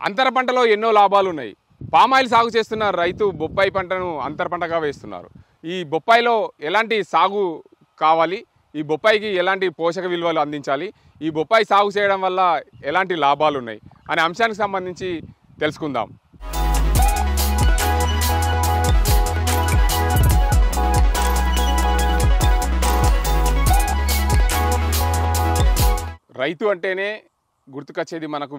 అంతర పంటలో ఎన్నో లాభాలు ఉన్నాయి. పామాయిల్ సాగు చేస్తున్న రైతు బొప్పాయి పంటను అంతర పంటగా వేస్తున్నారు. ఈ బొప్పాయిలో ఎలాంటి సాగు కావాలి, ఈ బొప్పాయికి ఎలాంటి పోషక విలువలు అందించాలి, ఈ బొప్పాయి సాగు చేయడం వల్ల ఎలాంటి లాభాలు ఉన్నాయి అనే అంశానికి సంబంధించి తెలుసుకుందాం. రైతు అంటేనే గుర్తుకొచ్చేది మనకు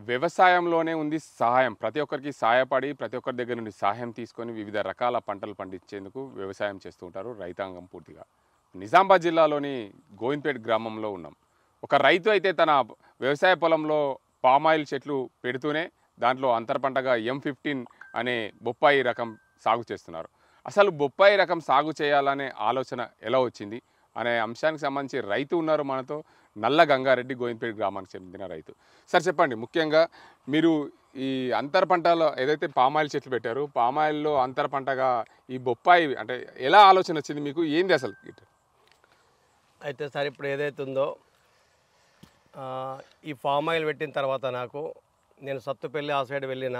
వ్యవసాయంలోనే ఉంది సహాయం. ప్రతి ఒక్కరికి సహాయపడి ప్రతి ఒక్కరి దగ్గర నుండి సహాయం తీసుకొని వివిధ రకాల పంటలు పండించేందుకు వ్యవసాయం చేస్తూ ఉంటారు రైతాంగం పూర్తిగా. నిజామాబాద్ జిల్లాలోని గోవింద్పేట గ్రామంలో ఉన్నాం. ఒక రైతు అయితే తన వ్యవసాయ పొలంలో పామాయిల్ చెట్లు పెడుతూనే దాంట్లో అంతర పంటగా M15 అనే బొప్పాయి రకం సాగు చేస్తున్నారు. అసలు బొప్పాయి రకం సాగు చేయాలనే ఆలోచన ఎలా వచ్చింది అనే అంశానికి సంబంధించి రైతు ఉన్నారు మనతో. నల్ల గంగారెడ్డి, గోవింద్పేట గ్రామానికి చెందిన రైతు. సార్ చెప్పండి, ముఖ్యంగా మీరు ఈ అంతర పంటలో ఏదైతే పామాయిల్ చెట్లు పెట్టారు, పామాయిల్లో అంతర పంటగా ఈ బొప్పాయి అంటే ఎలా ఆలోచన వచ్చింది మీకు, ఏంది అసలు? అయితే సార్ ఇప్పుడు ఏదైతే ఉందో ఈ పామాయిల్ పెట్టిన తర్వాత నేను సత్తుపల్లి ఆ సైడ్ వెళ్ళిన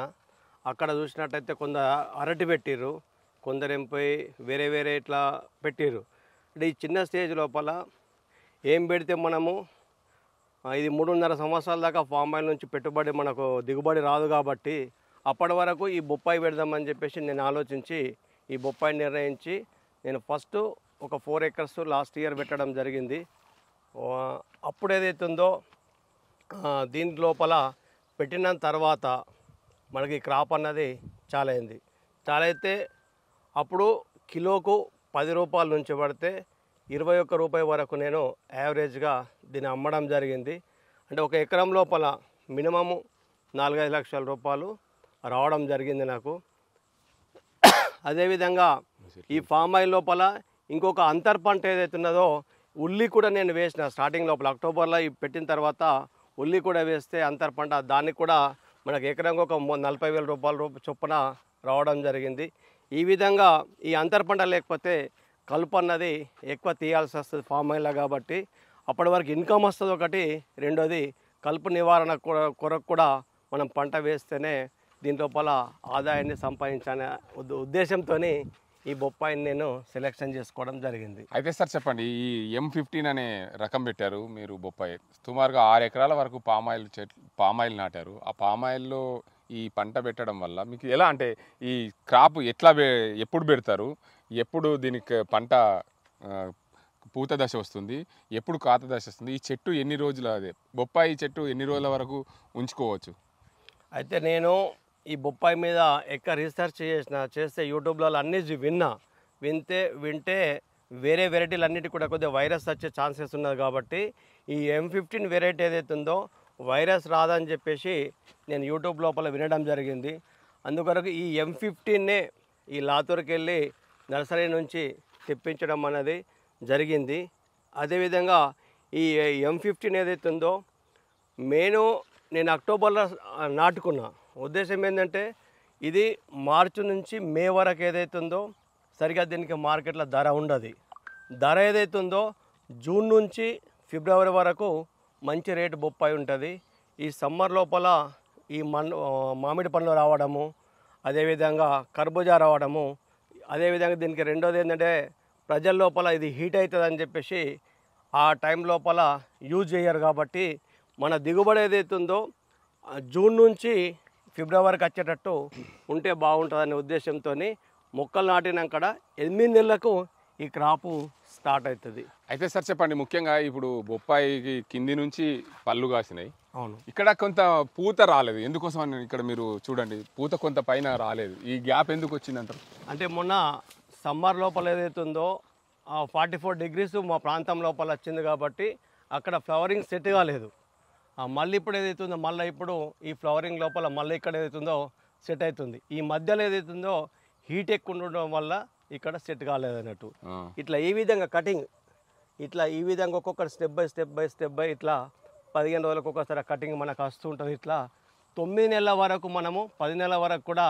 అక్కడ చూసినట్టయితే కొందరు అరటి పెట్టిర్రు, కొందరు ఎంపోయి వేరే వేరే ఇట్లా పెట్టిర్రు. అంటే ఈ చిన్న స్టేజ్ లోపల ఏం పెడితే మనము ఇది 3.5 సంవత్సరాల దాకా పామాయిల్ నుంచి పెట్టుబడి మనకు దిగుబడి రాదు కాబట్టి అప్పటి వరకు ఈ బొప్పాయి పెడదామని చెప్పేసి నేను ఆలోచించి ఈ బొప్పాయి నిర్ణయించి నేను ఫస్ట్ ఒక 4 acres లాస్ట్ ఇయర్ పెట్టడం జరిగింది. అప్పుడు ఏదైతే ఉందో దీని లోపల పెట్టిన తర్వాత మనకి క్రాప్ అన్నది చాలా అయింది. చాలా అయితే అప్పుడు కిలోకు 10 రూపాయల నుంచి పడితే 21 రూపాయి వరకు నేను యావరేజ్గా దీన్ని అమ్మడం జరిగింది. అంటే ఒక ఎకరం లోపల మినిమము 4-5 లక్షల రూపాయలు రావడం జరిగింది నాకు. అదేవిధంగా ఈ పామాయిల్ లోపల ఇంకొక అంతర్ పంట ఏదైతే ఉన్నదో ఉల్లి కూడా నేను వేసిన స్టార్టింగ్ లోపల అక్టోబర్లో ఈ పెట్టిన తర్వాత ఉల్లి కూడా వేస్తే అంతర్ పంట దానికి కూడా మనకు ఎకరంగా ఒక 40,000 రూపాయల చొప్పున రావడం జరిగింది. ఈ విధంగా ఈ అంతర్ పంట లేకపోతే కలుపు అన్నది ఎక్కువ తీయాల్సి వస్తుంది పామాయిల్లో కాబట్టి అప్పటి వరకు ఇన్కమ్ వస్తుంది ఒకటి, రెండోది కలుపు నివారణ కొరకు కూడా మనం పంట వేస్తేనే దీని లోపల ఆదాయాన్ని సంపాదించాలనే ఉద్దేశంతో ఈ బొప్పాయిని నేను సెలెక్షన్ చేసుకోవడం జరిగింది. అయితే సార్ చెప్పండి, ఈ M15 అనే రకం పెట్టారు మీరు బొప్పాయి, సుమారుగా 6 ఎకరాల వరకు పామాయిల్ నాటారు. ఆ పామాయిల్లో ఈ పంట పెట్టడం వల్ల మీకు ఎలా, అంటే ఈ క్రాప్ ఎప్పుడు పెడతారు, ఎప్పుడు దీనికి పంట పూత దశ వస్తుంది, ఎప్పుడు కాత దశ వస్తుంది, ఈ చెట్టు ఎన్ని రోజులు, అదే బొప్పాయి చెట్టు ఎన్ని రోజుల వరకు ఉంచుకోవచ్చు? అయితే నేను ఈ బొప్పాయి మీద ఎక్కువ రీసెర్చ్ చేస్తే యూట్యూబ్లో అన్నీ వింటే వేరే వెరైటీలు అన్నిటి కూడా కొద్దిగా వైరస్ వచ్చే ఛాన్సెస్ ఉన్నది కాబట్టి ఈ M15 వెరైటీ ఏదైతే ఉందో వైరస్ రాదని చెప్పేసి నేను యూట్యూబ్ లోపల వినడం జరిగింది. అందుకొరకు ఈ M15నే ఈ లాతూర్కి వెళ్ళి నర్సరీ నుంచి తెప్పించడం అనేది జరిగింది. అదేవిధంగా ఈ M15 ఏదైతే ఉందో నేను అక్టోబర్లో నాటుకున్నా. ఉద్దేశం ఏంటంటే ఇది మార్చి నుంచి మే వరకు ఏదైతే ఉందో సరిగ్గా దీనికి మార్కెట్లో ధర ఉండదు. ధర ఏదైతే ఉందో జూన్ నుంచి ఫిబ్రవరి వరకు మంచి రేటు బొప్పాయి ఉంటుంది. ఈ సమ్మర్ లోపల ఈ మామిడి పండ్లు రావడము, అదేవిధంగా కర్బూజా రావడము, అదేవిధంగా దీనికి రెండోది ఏంటంటే ప్రజల లోపల ఇది హీట్ అవుతుందని చెప్పేసి ఆ టైం లోపల యూజ్ చేయరు కాబట్టి మన దిగుబడి ఏదైతే ఉందో జూన్ నుంచి ఫిబ్రవరికి వచ్చేటట్టు ఉంటే బాగుంటుందనే ఉద్దేశంతో మొక్కలు నాటినాక 8 నెలలకు ఈ క్రాపు స్టార్ట్ అవుతుంది. అయితే సార్ చెప్పండి, ముఖ్యంగా ఇప్పుడు బొప్పాయికి కింది నుంచి పళ్ళు కాసినాయి, అవును, ఇక్కడ కొంత పూత రాలేదు, ఎందుకోసం అని ఇక్కడ మీరు చూడండి, పూత కొంత పైన రాలేదు, ఈ గ్యాప్ ఎందుకు వచ్చిందంటారు? అంటే మొన్న సమ్మర్ లోపల ఏదైతే ఉందో 44 degrees మా ప్రాంతం లోపల వచ్చింది కాబట్టి అక్కడ ఫ్లవరింగ్ సెట్ కాలేదు. మళ్ళీ ఇప్పుడు ఏదైతే ఉందో మళ్ళీ ఇప్పుడు ఈ ఫ్లవరింగ్ లోపల మళ్ళీ ఇక్కడ ఏదైతుందో సెట్ అవుతుంది. ఈ మధ్యలో ఏదైతుందో హీట్ ఎక్కువ ఉండడం వల్ల ఇక్కడ సెట్ కాలేదు అన్నట్టు. ఇట్లా ఈ విధంగా కటింగ్ ఇట్లా ఈ విధంగా ఒక్కొక్కటి స్టెప్ బై ఇట్లా 15 రోజులకు ఒకసారి కటింగ్ మనకు వస్తూ ఉంటుంది. ఇట్లా 9 నెలల వరకు మనము 10 నెలల వరకు కూడా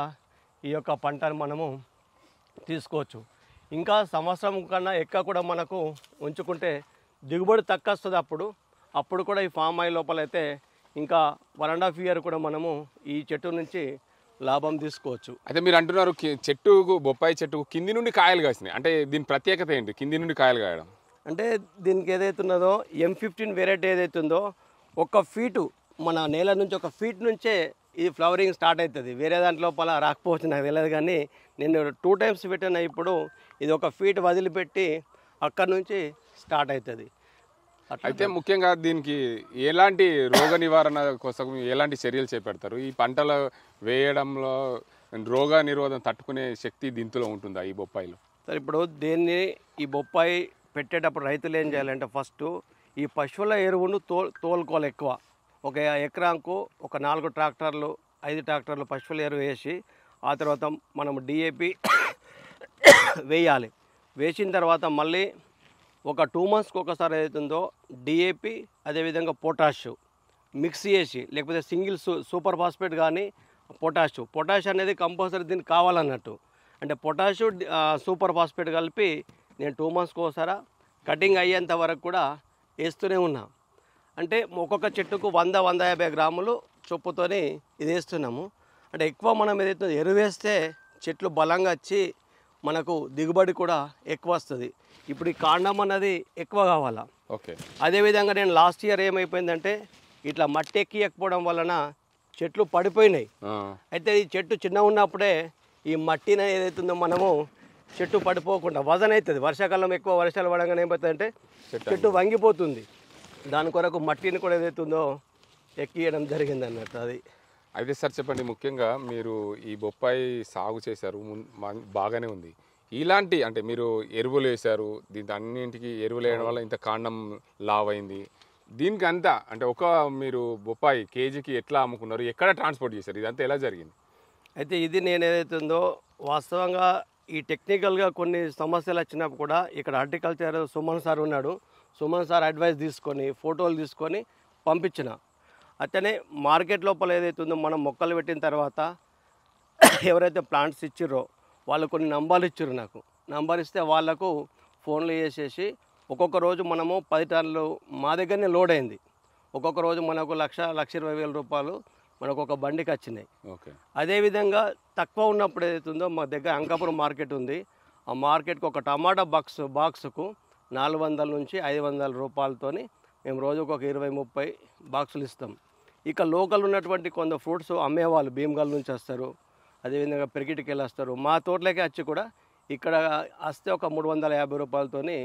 ఈ యొక్క పంటను మనము తీసుకోవచ్చు. ఇంకా సంవత్సరం కన్నా ఎక్కువ కూడా మనకు ఉంచుకుంటే దిగుబడి తక్కువ వస్తుంది. అప్పుడు కూడా ఈ ఫామ్ ఆయిల్ లోపల అయితే ఇంకా 1.5 ఇయర్ కూడా మనము ఈ చెట్టు నుంచి లాభం తీసుకోవచ్చు. అయితే మీరు అంటున్నారు చెట్టుకు బొప్పాయి చెట్టుకు కింది నుండి కాయలు కాసినాయి, అంటే దీని ప్రత్యేకత ఏంటి కింది నుండి కాయలు కాయడం? అంటే దీనికి ఏదైతున్నదో M15 వెరైటీ ఏదైతుందో 1 ఫీటు మన నేల నుంచి 1 ఫీట్ నుంచే ఇది ఫ్లవరింగ్ స్టార్ట్ అవుతుంది. వేరే దాంట్లో పలా రాకపోవచ్చు నాకు తెలియదు, కానీ నేను 2 టైమ్స్ పెట్టిన ఇప్పుడు ఇది 1 ఫీట్ వదిలిపెట్టి అక్కడ నుంచి స్టార్ట్ అవుతుంది. అయితే ముఖ్యంగా దీనికి ఎలాంటి రోగ నివారణ కోసం ఎలాంటి చర్యలు చేపడతారు? ఈ పంటలు వేయడంలో రోగ నిరోధం తట్టుకునే శక్తి దీంట్లో ఉంటుందా ఈ బొప్పాయిలో? సరే, ఇప్పుడు ఈ బొప్పాయి పెట్టేటప్పుడు రైతులు ఏం చేయాలంటే ఫస్ట్ ఈ పశువుల ఎరువును తోలుకోవాలి ఎక్కువ. ఒక ఎకరాకు ఒక 4 ట్రాక్టర్లు 5 ట్రాక్టర్లు పశువుల ఎరువు వేసి ఆ తర్వాత మనం DAP వేయాలి. వేసిన తర్వాత మళ్ళీ ఒక 2 మంత్స్కి ఒకసారి ఏదైతుందో DAP అదేవిధంగా పొటాష్ మిక్స్ చేసి, లేకపోతే సింగిల్ సూపర్ ఫాస్ఫేట్ కానీ పొటాష్ అనేది కంపల్సరీ దీనికి కావాలన్నట్టు. అంటే పొటాష్ సూపర్ ఫాస్ఫేట్ కలిపి నేను 2 మంత్స్కి ఒకసారి కటింగ్ అయ్యేంత వరకు కూడా వేస్తూనే ఉన్నా. అంటే ఒక్కొక్క చెట్టుకు 100-150 గ్రాములు చొప్పుతోని ఇది వేస్తున్నాము. అంటే ఎక్కువ మనం ఏదైతే ఎరువు వేస్తే చెట్లు బలంగా వచ్చి మనకు దిగుబడి కూడా ఎక్కువ వస్తుంది. ఇప్పుడు ఈ కాండం అన్నది ఎక్కువ కావాలా. ఓకే. అదేవిధంగా నేను లాస్ట్ ఇయర్ ఏమైపోయిందంటే ఇట్లా మట్టి ఎక్కియకపోవడం వలన చెట్లు పడిపోయినాయి. అయితే ఈ చెట్టు చిన్న ఉన్నప్పుడే ఈ మట్టిని ఏదైతుందో మనము చెట్టు పడిపోకుండా వజన్ అవుతుంది. వర్షాకాలం ఎక్కువ వర్షాలు పడగానే ఏమవుతుందంటే చెట్టు వంగిపోతుంది. దాని కొరకు మట్టిని కూడా ఏదైతుందో ఎక్కియడం జరిగింది అన్నట్టు. అది అయితే సార్ చెప్పండి, ముఖ్యంగా మీరు ఈ బొప్పాయి సాగు చేశారు, బాగానే ఉంది. ఇలాంటి అంటే మీరు ఎరువులు వేశారు, దీంతో అన్నింటికి ఎరువులు వేయడం వల్ల ఇంత కాండం లావైంది. దీనికి అంతా అంటే మీరు బొప్పాయి కేజీకి ఎట్లా అమ్ముకున్నారు, ఎక్కడ ట్రాన్స్పోర్ట్ చేశారు, ఇదంతా ఎలా జరిగింది? అయితే ఇది నేను ఏదైతుందో వాస్తవంగా ఈ టెక్నికల్గా కొన్ని సమస్యలు వచ్చినప్పుడు కూడా ఇక్కడ హార్టికల్చర్ సుమన్ సార్ ఉన్నాడు. సుమన్ సార్ అడ్వైస్ తీసుకొని ఫోటోలు తీసుకొని పంపించిన. అట్లనే మార్కెట్ లోపల ఏదైతుందో మనం మొక్కలు పెట్టిన తర్వాత ఎవరైతే ప్లాంట్స్ ఇచ్చిర్రో వాళ్ళు కొన్ని నంబర్లు ఇచ్చారు. నాకు నంబర్ ఇస్తే వాళ్ళకు ఫోన్లు చేసేసి ఒక్కొక్క రోజు మనము 10 టన్నులు మా దగ్గరనే లోడ్ అయింది. ఒక్కొక్క రోజు మనకు 1,20,000 రూపాయలు మనకు ఒక బండికి వచ్చినాయి. ఓకే. అదేవిధంగా తక్కువ ఉన్నప్పుడు ఏదైతుందో మా దగ్గర అంకాపురం మార్కెట్ ఉంది. ఆ మార్కెట్కి ఒక టమాటా బాక్సుకు 400 నుంచి 500 రూపాయలతోని మేము రోజుకు ఒక 20-30 బాక్సులు ఇస్తాం. ఇక లోకల్ ఉన్నటువంటి కొంత ఫ్రూట్స్ అమ్మేవాళ్ళు భీమగల్ నుంచి వస్తారు, అదేవిధంగా పెరిగిటికి వెళ్ళి వస్తారు. మా తోటలోకి వచ్చి కూడా ఇక్కడ వస్తే ఒక 350 రూపాయలతోని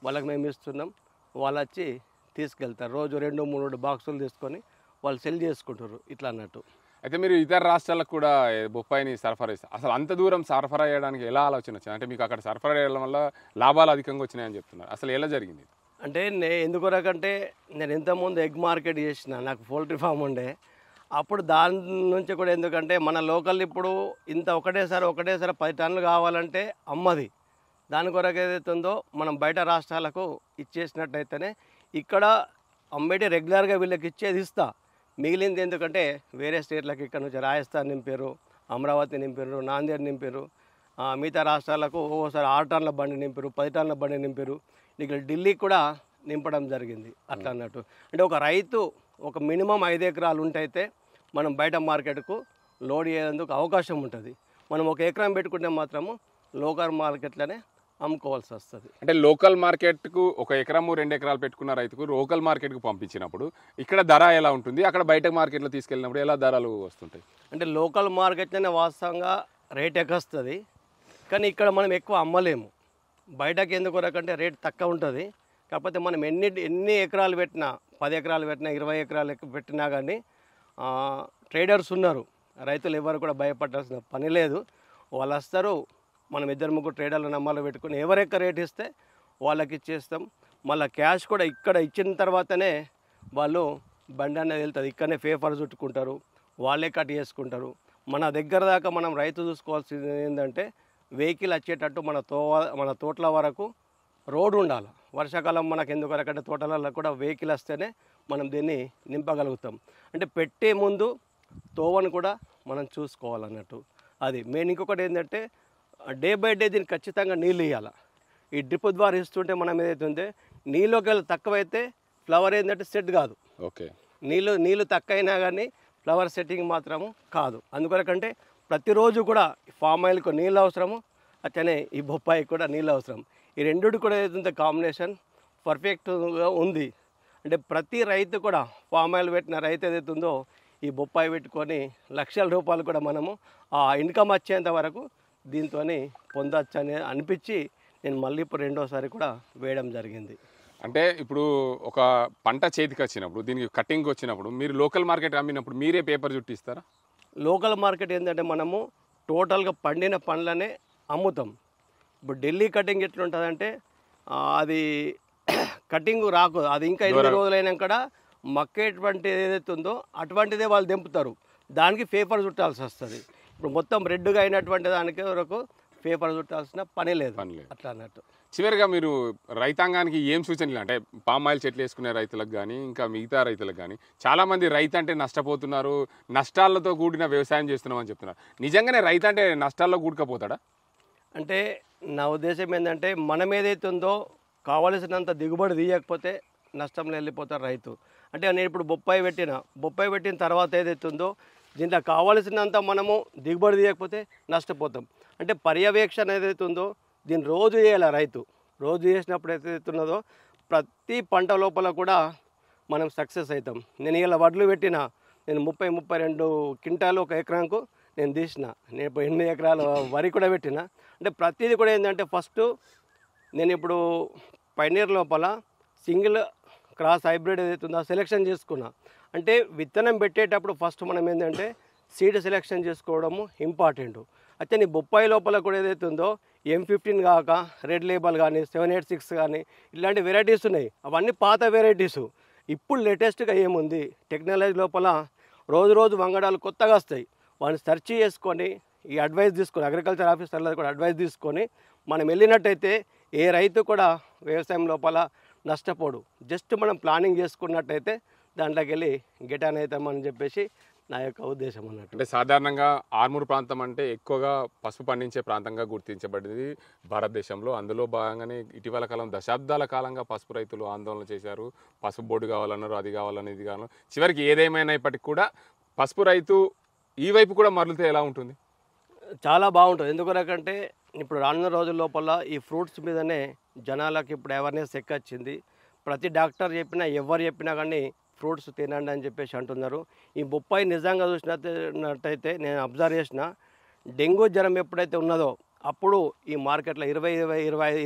వాళ్ళకి మేము ఇస్తున్నాం. వాళ్ళు వచ్చి తీసుకెళ్తారు. రోజు 2-3 బాక్సులు తీసుకొని వాళ్ళు సెల్ చేసుకుంటారు ఇట్లా అన్నట్టు. అయితే మీరు ఇతర రాష్ట్రాలకు కూడా బొప్పాయిని సరఫరా చేస్తారు. అసలు అంత దూరం సరఫరా చేయడానికి ఎలా ఆలోచన వచ్చింది? అంటే మీకు అక్కడ సరఫరా చేయడం వల్ల లాభాలు అధికంగా వచ్చినాయని చెప్తున్నారు, అసలు ఎలా జరిగింది? అంటే ఎందుకొరకంటే నేను ఇంతకుముందు ఎగ్ మార్కెట్ చేసిన, నాకు పౌల్ట్రీ ఫామ్ ఉండే. అప్పుడు దాని నుంచి కూడా ఎందుకంటే మన లోకల్ ఇప్పుడు ఒకటేసారి 10 టన్నులు కావాలంటే అమ్మది. దాని కొరకు ఏదైతుందో మనం బయట రాష్ట్రాలకు ఇచ్చేసినట్టయితేనే ఇక్కడ అమ్మేటి రెగ్యులర్గా వీళ్ళకి ఇచ్చేది ఇస్తా. మిగిలింది ఎందుకంటే వేరే స్టేట్లకు ఇక్కడ నుంచి రాజస్థాన్ నింపారు, అమరావతి నింపారు, నాందేడ్ నింపారు, మిగతా రాష్ట్రాలకు ఒక్కోసారి 6 టన్నుల బండి నింపారు, 10 టన్నుల బండి నింపారు. ఇక్కడ ఢిల్లీకి కూడా నింపడం జరిగింది అట్లా అన్నట్టు. అంటే ఒక రైతు ఒక మినిమం 5 ఎకరాలు ఉంటైతే మనం బయట మార్కెట్కు లోడ్ చేసేందుకు అవకాశం ఉంటుంది. మనం 1 ఎకరం పెట్టుకుంటే మాత్రము లోకల్ మార్కెట్లోనే అమ్ముకోవాల్సి వస్తుంది. అంటే లోకల్ మార్కెట్కు 1 ఎకరము 2 ఎకరాలు పెట్టుకున్న రైతుకు లోకల్ మార్కెట్కు పంపించినప్పుడు ఇక్కడ ధర ఎలా ఉంటుంది, అక్కడ బయట మార్కెట్లో తీసుకెళ్ళినప్పుడు ఎలా ధరలు వస్తుంటాయి? అంటే లోకల్ మార్కెట్లోనే వాస్తవంగా రేట్ ఎక్కొస్తుంది, కానీ ఇక్కడ మనం ఎక్కువ అమ్మలేము. బయటకు ఎందుకు రకంటే రేట్ తక్కువ ఉంటుంది. కాకపోతే మనం ఎన్ని ఎకరాలు పెట్టినా 10 ఎకరాలు పెట్టినా 20 ఎకరాలు పెట్టినా కానీ ట్రేడర్స్ ఉన్నారు. రైతులు ఎవరు కూడా భయపడాల్సిన పని లేదు. వాళ్ళు వస్తారు, మనం 2-3 ట్రేడర్లు నమ్మాలో పెట్టుకుని ఎవరెక్క రేట్ ఇస్తే వాళ్ళకి ఇచ్చేస్తాం. మళ్ళీ క్యాష్ కూడా ఇక్కడ ఇచ్చిన తర్వాతనే వాళ్ళు బండి అనేది వెళ్తుంది. ఇక్కడనే పేపర్ చుట్టుకుంటారు, వాళ్ళే కట్ చేసుకుంటారు. మన దగ్గర దాకా మనం రైతు చూసుకోవాల్సింది ఏంటంటే వెహికల్ వచ్చేటట్టు మన తోటల వరకు రోడ్డు ఉండాలి. వర్షాకాలం మనకు ఎందుకు రకంటే తోటలలో కూడా వెహికల్ వస్తేనే మనం దీన్ని నింపగలుగుతాం. అంటే పెట్టే ముందు తోవను కూడా మనం చూసుకోవాలన్నట్టు. అది మెయిన్. ఇంకొకటి ఏంటంటే డే బై డే దీనికి ఖచ్చితంగా నీళ్ళు ఇవ్వాలి. ఈ డ్రిప్ ద్వారా ఇస్తుంటే మనం ఏదైతే ఉందో నీళ్ళకి తక్కువైతే ఫ్లవర్ ఏంటంటే సెట్ కాదు. ఓకే. నీళ్ళు తక్కువైనా కానీ ఫ్లవర్ సెట్టింగ్ మాత్రము కాదు. అందుకొరకంటే ప్రతిరోజు కూడా ఫామ్ ఆయిల్కు నీళ్ళు అవసరము, అట్లనే ఈ బొప్పాయి కూడా నీళ్ళు అవసరం. ఈ రెండిటి కూడా ఏదైతే కాంబినేషన్ పర్ఫెక్ట్గా ఉంది. అంటే ప్రతి రైతు కూడా ఫామ్ ఆయిల్ పెట్టిన రైతు ఏదైతే ఉందో ఈ బొప్పాయి పెట్టుకొని లక్షల రూపాయలు కూడా మనము ఆ ఇన్కమ్ వచ్చేంత వరకు దీంతో పొందొచ్చు అని అనిపించి నేను మళ్ళీ ఇప్పుడు రెండోసారి కూడా వేయడం జరిగింది. అంటే ఇప్పుడు ఒక పంట చేతికి వచ్చినప్పుడు దీనికి కటింగ్ వచ్చినప్పుడు మీరు లోకల్ మార్కెట్ అమ్మినప్పుడు మీరే పేపర్ చుట్టిస్తారా? లోకల్ మార్కెట్ ఏంటంటే మనము టోటల్గా పండిన పండ్లనే అమ్ముతాం. ఇప్పుడు ఢిల్లీ కటింగ్ ఎట్లుంటుందంటే అది కటింగ్ రాకు, అది ఇంకా 8 రోజులైనా కూడా మక్కేటువంటి ఏదైతే ఉందో అటువంటిదే వాళ్ళు దింపుతారు. దానికి పేపర్ చుట్టాల్సి వస్తుంది. ఇప్పుడు మొత్తం రెడ్గా అయినటువంటి దానికి వరకు పేపర్ చుట్టాల్సిన పని లేదు అట్లా అన్నట్టు. చివరిగా మీరు రైతాంగానికి ఏం సూచనలు, అంటే పామ్ ఆయిల్ చెట్లు వేసుకునే రైతులకు కానీ ఇంకా మిగతా రైతులకు కానీ చాలామంది రైతు అంటే నష్టపోతున్నారు, నష్టాలతో కూడిన వ్యవసాయం చేస్తున్నామని చెప్తున్నారు. నిజంగానే రైతు అంటే నష్టాల్లో కూడకపోతాడా? అంటే నా ఉద్దేశం ఏంటంటే మనం ఏదైతే ఉందో కావలసినంత దిగుబడి తీయకపోతే నష్టంలో వెళ్ళిపోతారు రైతు. అంటే నేను ఇప్పుడు బొప్పాయి పెట్టిన తర్వాత ఏదైతే ఉందో దీంట్లో కావలసినంత మనము దిగుబడి తీయకపోతే నష్టపోతాం. అంటే పర్యవేక్షణ ఏదైతే ఉందో దీన్ని రోజు చేయాలి రైతు. రోజు చేసినప్పుడు ఏదైతే ఉన్నదో ప్రతి పంట లోపల కూడా మనం సక్సెస్ అవుతాం. నేను ఇలా వడ్లు నేను 30-32 క్వింటాలు ఒక ఎకరాకు నేను తీసిన. నేను ఇప్పుడు 8 ఎకరాల వరి కూడా పెట్టిన. అంటే ప్రతిదీ కూడా ఏంటంటే ఫస్ట్ నేను ఇప్పుడు పైనీర్ లోపల సింగిల్ క్రాస్ హైబ్రిడ్ ఏదైతే ఉందో సెలెక్షన్ చేసుకున్నా. అంటే విత్తనం పెట్టేటప్పుడు ఫస్ట్ మనం ఏంటంటే సీడ్ సెలెక్షన్ చేసుకోవడము ఇంపార్టెంట్. అయితే నీ బొప్పాయి లోపల కూడా ఏదైతే ఉందో M15 కాక రెడ్ లేబల్ కానీ 786 కానీ ఇలాంటి వెరైటీస్ ఉన్నాయి. అవన్నీ పాత వెరైటీసు. ఇప్పుడు లేటెస్ట్గా ఏముంది టెక్నాలజీ లోపల రోజు వంగడాలు కొత్తగా వస్తాయి. వాటిని సెర్చ్ చేసుకొని ఈ అడ్వైస్ తీసుకొని అగ్రికల్చర్ ఆఫీసర్లది కూడా అడ్వైస్ తీసుకొని మనం వెళ్ళినట్టయితే ఏ రైతు కూడా వ్యవసాయం లోపల నష్టపోడు. జస్ట్ మనం ప్లానింగ్ చేసుకున్నట్టయితే దాంట్లోకి వెళ్ళి గెటాన్ అవుతామని చెప్పేసి నా యొక్క ఉద్దేశం అన్నట్టు. అంటే సాధారణంగా ఆర్మూర్ ప్రాంతం అంటే ఎక్కువగా పసుపు పండించే ప్రాంతంగా గుర్తించబడింది భారతదేశంలో. అందులో భాగంగానే ఇటీవల కాలం దశాబ్దాల కాలంగా పసుపు రైతులు ఆందోళన చేశారు. పసుపు బోర్డు కావాలన్నారు, అది కావాలని ఇది కావాలని. చివరికి ఏదేమైనప్పటికీ కూడా పసుపు రైతు ఈ వైపు కూడా మరలితే ఎలా ఉంటుంది? చాలా బాగుంటుంది. ఎందుకంటే ఇప్పుడు రానున్న రోజుల లోపల ఈ ఫ్రూట్స్ మీదనే జనాలకు ఇప్పుడు అవేర్నెస్ ఎక్కొచ్చింది. ప్రతి డాక్టర్ చెప్పినా ఎవరు చెప్పినా కానీ ఫ్రూట్స్ తినండి అని చెప్పేసి అంటున్నారు. ఈ బొప్పాయి నిజంగా చూసినట్టయితే నేను అబ్జర్వ్ చేసిన డెంగ్యూ జ్వరం ఎప్పుడైతే ఉన్నదో అప్పుడు ఈ మార్కెట్లో 22 రూపాయలు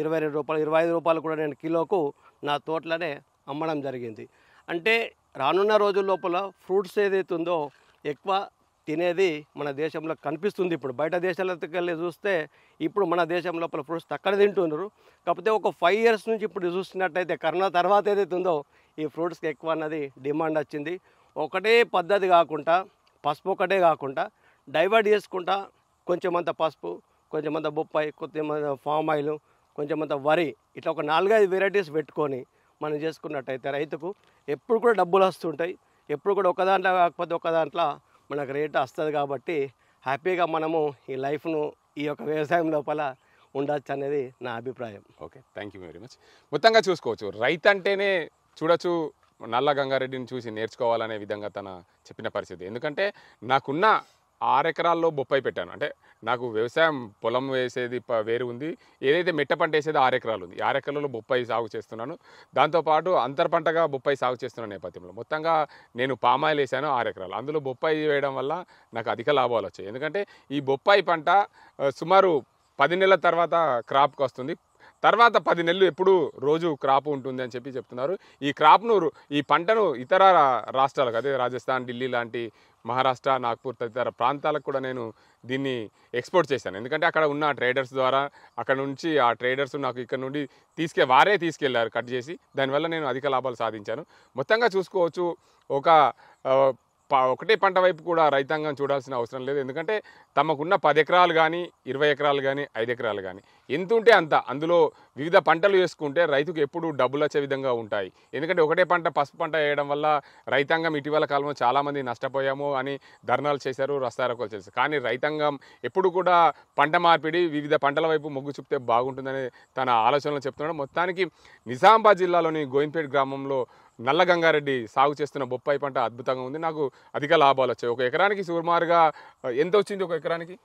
25 రూపాయలు కూడా నేను కిలోకు నా తోటలోనే అమ్మడం జరిగింది. అంటే రానున్న రోజుల లోపల ఫ్రూట్స్ ఏదైతే ఉందో ఎక్కువ తినేది మన దేశంలో కనిపిస్తుంది. ఇప్పుడు బయట దేశాలకు వెళ్ళి చూస్తే ఇప్పుడు మన దేశం లోపల ఫ్రూట్స్ తక్కువ తింటున్నారు. కాకపోతే ఒక 5 ఇయర్స్ నుంచి ఇప్పుడు చూస్తున్నట్టయితే కరోనా తర్వాత ఏదైతే ఉందో ఈ ఫ్రూట్స్కి ఎక్కువ అన్నది డిమాండ్ వచ్చింది. ఒకటే పద్ధతి కాకుండా పసుపు ఒకటే కాకుండా డైవర్ట్ చేసుకుంటా కొంచెమంత పసుపు, కొంచెమంత బొప్పాయి, కొంచెమంత ఫామ్ ఆయిల్, కొంచెమంత వరి, ఇట్లా ఒక 4-5 వెరైటీస్ పెట్టుకొని మనం చేసుకున్నట్టయితే రైతుకు ఎప్పుడు కూడా డబ్బులు వస్తుంటాయి. ఎప్పుడు కూడా ఒక దాంట్లో కాకపోతే ఒక దాంట్లో మనకు రేటు వస్తుంది. కాబట్టి హ్యాపీగా మనము ఈ లైఫ్ను ఈ యొక్క వ్యవసాయం లోపల ఉండొచ్చు అనేది నా అభిప్రాయం. Okay, thank you very much. మొత్తంగా చూసుకోవచ్చు, రైతు అంటేనే చూడొచ్చు నల్ల గంగారెడ్డిని చూసి నేర్చుకోవాలనే విధంగా తన చెప్పిన పరిస్థితి. ఎందుకంటే నాకున్న 6 ఎకరాల్లో బొప్పాయి పెట్టాను. అంటే నాకు వ్యవసాయం పొలం వేసేది వేరు ఉంది, ఏదైతే మెట్ట పంట వేసేది 6 ఎకరాలు ఉంది. 6 ఎకరాలలో బొప్పాయి సాగు చేస్తున్నాను. దాంతోపాటు అంతర్ పంటగా బొప్పాయి సాగు చేస్తున్న నేపథ్యంలో మొత్తంగా నేను పామాయిల్ వేసాను 6 ఎకరాలు. అందులో బొప్పాయి వేయడం వల్ల నాకు అధిక లాభాలు వచ్చాయి. ఎందుకంటే ఈ బొప్పాయి పంట సుమారు 10 నెలల తర్వాత క్రాప్కి వస్తుంది. తర్వాత 10 నెలలు ఎప్పుడు రోజు క్రాప్ ఉంటుంది అని చెప్తున్నారు. ఈ క్రాప్ను ఈ పంటను ఇతర రాష్ట్రాలకు, అదే రాజస్థాన్, ఢిల్లీ లాంటి, మహారాష్ట్ర, నాగ్పూర్ తదితర ప్రాంతాలకు కూడా నేను దీన్ని ఎక్స్పోర్ట్ చేశాను. ఎందుకంటే అక్కడ ఉన్న ట్రేడర్స్ ద్వారా అక్కడ నుంచి ఆ ట్రేడర్స్ నాకు ఇక్కడ నుండి వారే తీసుకెళ్లారు కట్ చేసి. దానివల్ల నేను అధిక లాభాలు సాధించాను. మొత్తంగా చూసుకోవచ్చు, ఒకటే పంట వైపు కూడా రైతాంగం చూడాల్సిన అవసరం లేదు. ఎందుకంటే తమకున్న 10 ఎకరాలు కానీ 20 ఎకరాలు కానీ 5 ఎకరాలు కానీ ఎంత ఉంటే అంత అందులో వివిధ పంటలు వేసుకుంటే రైతుకు ఎప్పుడు డబ్బులు వచ్చే విధంగా ఉంటాయి. ఎందుకంటే ఒకటే పంట పసుపు పంట వేయడం వల్ల రైతాంగం ఇటీవల కాలంలో చాలామంది నష్టపోయాము అని ధర్నాలు చేశారు, రస్తారోకోలు చేశారు. కానీ రైతాంగం ఎప్పుడు కూడా పంట మార్పిడి వివిధ పంటల వైపు మొగ్గు చూపితే బాగుంటుందని తన ఆలోచనలు చెప్తున్నాడు. మొత్తానికి నిజామాబాద్ జిల్లాలోని గోయిన్పేట గ్రామంలో నల్ల గంగారెడ్డి సాగు చేస్తున్న బొప్పాయి పంట అద్భుతంగా ఉంది. నాకు అధిక లాభాలు వచ్చాయి. ఒక ఎకరానికి సుమారుగా ఎంత వచ్చింది? ఒక ఎకరానికి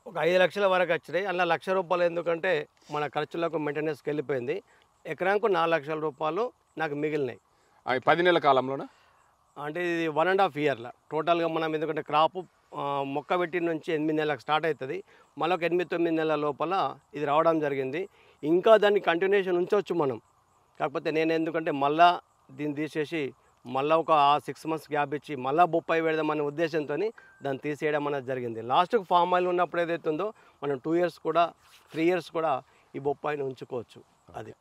ఒక 5 లక్షల వరకు వచ్చినాయి. అందులో ₹1,00,000 ఎందుకంటే మన ఖర్చులకు మెయింటెనెన్స్కి వెళ్ళిపోయింది. ఎకరానికి 4 లక్షల రూపాయలు నాకు మిగిలినాయి. 10 నెలల కాలంలోనా? అంటే ఇది 1.5 ఇయర్ల టోటల్గా మనం ఎందుకంటే క్రాపు మొక్క పెట్టిన నుంచి 8 నెలలకు స్టార్ట్ అవుతుంది. మళ్ళీ ఒక 8-9 నెలల లోపల ఇది రావడం జరిగింది. ఇంకా దాన్ని కంటిన్యూషన్ ఉంచవచ్చు మనం. కాకపోతే నేను ఎందుకంటే మళ్ళా దీన్ని తీసేసి మళ్ళీ ఒక 6 మంత్స్ గ్యాప్ ఇచ్చి మళ్ళీ బొప్పాయి పెడదామనే ఉద్దేశంతో దాన్ని తీసేయడం అనేది జరిగింది. లాస్ట్కి ఫామ్ ఆయిల్ ఉన్నప్పుడు ఏదైతే ఉందో మనం 2 ఇయర్స్ కూడా 3 ఇయర్స్ కూడా ఈ బొప్పాయిని ఉంచుకోవచ్చు. అది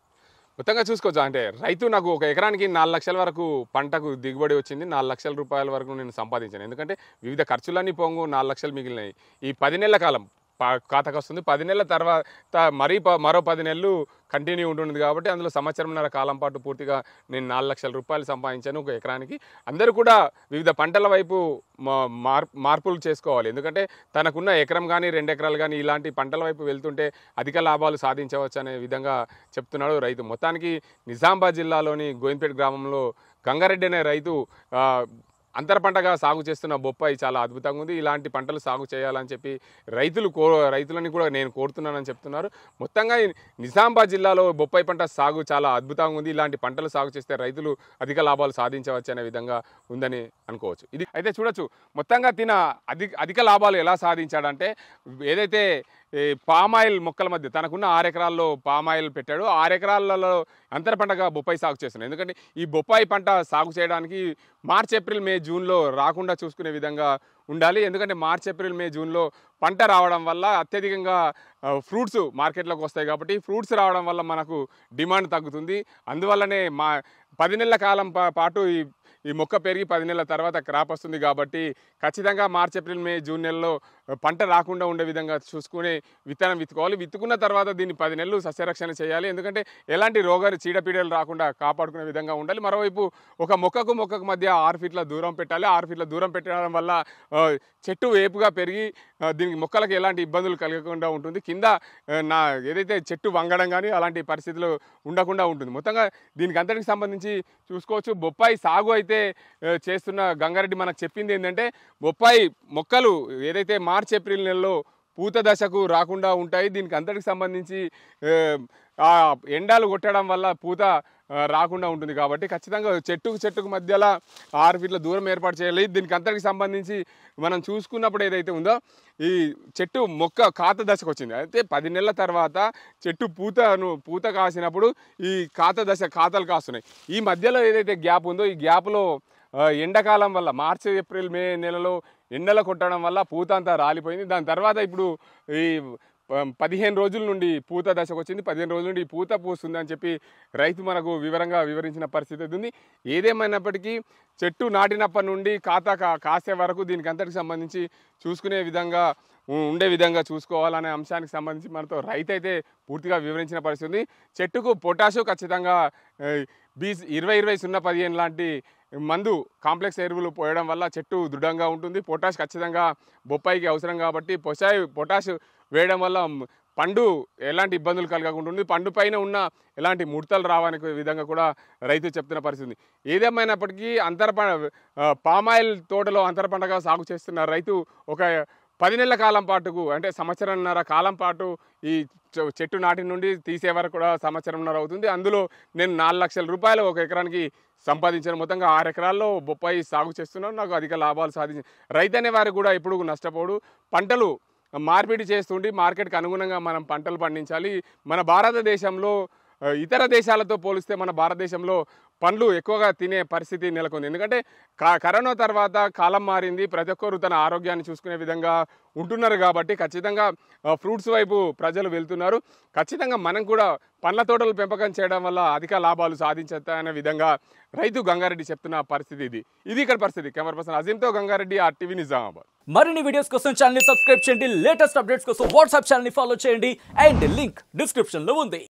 మొత్తంగా చూసుకోవచ్చు. అంటే రైతు నాకు ఒక ఎకరానికి 4 లక్షల వరకు పంటకు దిగుబడి వచ్చింది. 4 లక్షల రూపాయల వరకు నేను సంపాదించాను. ఎందుకంటే వివిధ ఖర్చులన్నీ పోంగు 4 లక్షలు మిగిలినాయి. ఈ 10 నెలల కాలం ఖాతాకు వస్తుంది. 10 నెలల తర్వాత మరో 10 నెలలు కంటిన్యూ ఉంటుంది కాబట్టి అందులో సంవత్సరంన్నర కాలం పాటు పూర్తిగా నేను 4 లక్షల రూపాయలు సంపాదించాను ఒక ఎకరానికి. అందరూ కూడా వివిధ పంటల వైపు మార్పులు చేసుకోవాలి. ఎందుకంటే తనకున్న ఎకరం కానీ 2 ఎకరాలు కానీ ఇలాంటి పంటల వైపు వెళ్తుంటే అధిక లాభాలు సాధించవచ్చు అనే విధంగా చెప్తున్నాడు రైతు. మొత్తానికి నిజామాబాద్ జిల్లాలోని గోయిన్పేట గ్రామంలో గంగారెడ్డి అనే రైతు అంతర పంటగా సాగు చేస్తున్న బొప్పాయి చాలా అద్భుతంగా ఉంది. ఇలాంటి పంటలు సాగు చేయాలని చెప్పి రైతులని కూడా నేను కోరుతున్నానని చెప్తున్నారు. మొత్తంగా నిజామాబాద్ జిల్లాలో బొప్పాయి పంట సాగు చాలా అద్భుతంగా ఉంది. ఇలాంటి పంటలు సాగు చేస్తే రైతులు అధిక లాభాలు సాధించవచ్చు అనే విధంగా ఉందని అనుకోవచ్చు. ఇది అయితే చూడొచ్చు. మొత్తంగా అధిక లాభాలు ఎలా సాధించాడంటే ఏదైతే పామాయిల్ మొక్కల మధ్య తనకున్న 6 ఎకరాల్లో పామాయిల్ పెట్టాడు. 6 ఎకరాలలో అంతర పంటగా బొప్పాయి సాగు చేస్తున్నాడు. ఎందుకంటే ఈ బొప్పాయి పంట సాగు చేయడానికి మార్చ్, ఏప్రిల్, మే, జూన్లో రాకుండా చూసుకునే విధంగా ఉండాలి. ఎందుకంటే మార్చ్, ఏప్రిల్, మే, జూన్లో పంట రావడం వల్ల అత్యధికంగా ఫ్రూట్స్ మార్కెట్లోకి వస్తాయి. కాబట్టి ఫ్రూట్స్ రావడం వల్ల మనకు డిమాండ్ తగ్గుతుంది. అందువల్లనే 10 నెలల కాలం పాటు ఈ మొక్క పెరిగి 10 నెలల తర్వాత క్రాప్ వస్తుంది. కాబట్టి ఖచ్చితంగా మార్చ్, ఏప్రిల్, మే, జూన్ నెలలో పంట రాకుండా ఉండే విధంగా చూసుకుని విత్తనం విత్తుకోవాలి. విత్తుకున్న తర్వాత దీన్ని 10 నెలలు సస్యరక్షణ చేయాలి. ఎందుకంటే ఎలాంటి చీడపీడలు రాకుండా కాపాడుకునే విధంగా ఉండాలి. మరోవైపు ఒక మొక్కకు మధ్య 6 ఫీట్ల దూరం పెట్టాలి. 6 ఫీట్ల దూరం పెట్టడం వల్ల చెట్టు వేపుగా పెరిగి దీనికి మొక్కలకు ఎలాంటి ఇబ్బందులు కలగకుండా ఉంటుంది. కింద ఏదైతే చెట్టు వంగడం కానీ అలాంటి పరిస్థితులు ఉండకుండా ఉంటుంది. మొత్తంగా దీనికి అంతటికి సంబంధించి చూసుకోవచ్చు. బొప్పాయి సాగు అయితే చేస్తున్న గంగారెడ్డి మనకు చెప్పింది ఏంటంటే బొప్పాయి మొక్కలు ఏదైతే మార్చ్, ఏప్రిల్ నెలలో పూత దశకు రాకుండా ఉంటాయి. దీనికి అంతటికి సంబంధించి ఎండాలు కొట్టడం వల్ల పూత రాకుండా ఉంటుంది. కాబట్టి ఖచ్చితంగా చెట్టుకు మధ్యలో 6 ఫీట్ల దూరం ఏర్పాటు చేయాలి. దీనికి అంతటికి సంబంధించి మనం చూసుకున్నప్పుడు ఏదైతే ఉందో ఈ చెట్టు మొక్క కాత దశకు వచ్చింది. అయితే 10 నెలల తర్వాత చెట్టు పూత కాసినప్పుడు ఈ కాతలు కాస్తున్నాయి. ఈ మధ్యలో ఏదైతే గ్యాప్ ఉందో ఈ గ్యాప్లో ఎండాకాలం వల్ల మార్చి, ఏప్రిల్, మే నెలలో ఎండలు కొట్టడం వల్ల పూత అంతా రాలిపోయింది. దాని తర్వాత ఇప్పుడు ఈ 15 రోజుల నుండి పూత దశకు వచ్చింది. 15 రోజుల నుండి పూత పూస్తుంది అని చెప్పి రైతు మనకు వివరంగా వివరించిన పరిస్థితి ఉంది. ఏదేమైనప్పటికీ చెట్టు నాటినప్పటి నుండి కాసే వరకు దీనికి అంతటికి సంబంధించి చూసుకునే విధంగా ఉండే విధంగా చూసుకోవాలనే అంశానికి సంబంధించి మనతో రైతు అయితే పూర్తిగా వివరించిన పరిస్థితి ఉంది. చెట్టుకు పొటాషు ఖచ్చితంగా 20-20-0-15 లాంటి మందు కాంప్లెక్స్ ఎరువులు పోయడం వల్ల చెట్టు దృఢంగా ఉంటుంది. పొటాష్ ఖచ్చితంగా బొప్పాయికి అవసరం కాబట్టి పొటాష్ వేయడం వల్ల పండు ఎలాంటి ఇబ్బందులు కలగకుండా ఉంటుంది. పండు పైన ఉన్న ఎలాంటి ముడతలు రావని విధంగా కూడా రైతు చెప్తున్న పరిస్థితి. ఏదేమైనప్పటికీ పామాయిల్ తోటలో అంతర పంటగా సాగు చేస్తున్న రైతు ఒక 10 నెలల కాలం పాటుకు అంటే సంవత్సరంన్నర కాలం పాటు ఈ చెట్టు నాటి నుండి తీసే వరకు కూడా సంవత్సరంన్నర అవుతుంది. అందులో నేను 4 లక్షల రూపాయలు ఒక ఎకరానికి సంపాదించాను. మొత్తంగా 6 ఎకరాల్లో బొప్పాయి సాగు చేస్తున్నాను. నాకు అధిక లాభాలు సాధించాను. రైతు అనే వారు కూడా ఎప్పుడు నష్టపోడు. పంటలు మార్పిడి చేస్తుండి మార్కెట్కి అనుగుణంగా మనం పంటలు పండించాలి. మన భారతదేశంలో ఇతర దేశాలతో పోలిస్తే మన భారతదేశంలో పండ్లు ఎక్కువగా తినే పరిస్థితి నెలకొంది. ఎందుకంటే కరోనా తర్వాత కాలం మారింది, ప్రతి ఒక్కరు తన ఆరోగ్యాన్ని చూసుకునే విధంగా ఉంటున్నారు కాబట్టి ఖచ్చితంగా ఫ్రూట్స్ వైపు ప్రజలు వెళ్తున్నారు. ఖచ్చితంగా మనం కూడా పండ్ల తోటలు పెంపకం చేయడం వల్ల అధిక లాభాలు సాధించనే విధంగా రైతు గంగారెడ్డి చెప్తున్న పరిస్థితి ఇది ఇక్కడ పరిస్థితి. కెమెరా పర్సన్ అజీంతో గంగారెడ్డి, RTV నిజామాబాద్. మరిన్ని వీడియోస్ కోసం ఛానల్ ని సబ్స్క్రైబ్ చేయండి, లేటెస్ట్ అప్డేట్స్ కోసం వాట్సాప్ ఛానల్ ని ఫాలో చేయండి అండ్ లింక్ డిస్క్రిప్షన్ లో ఉంది.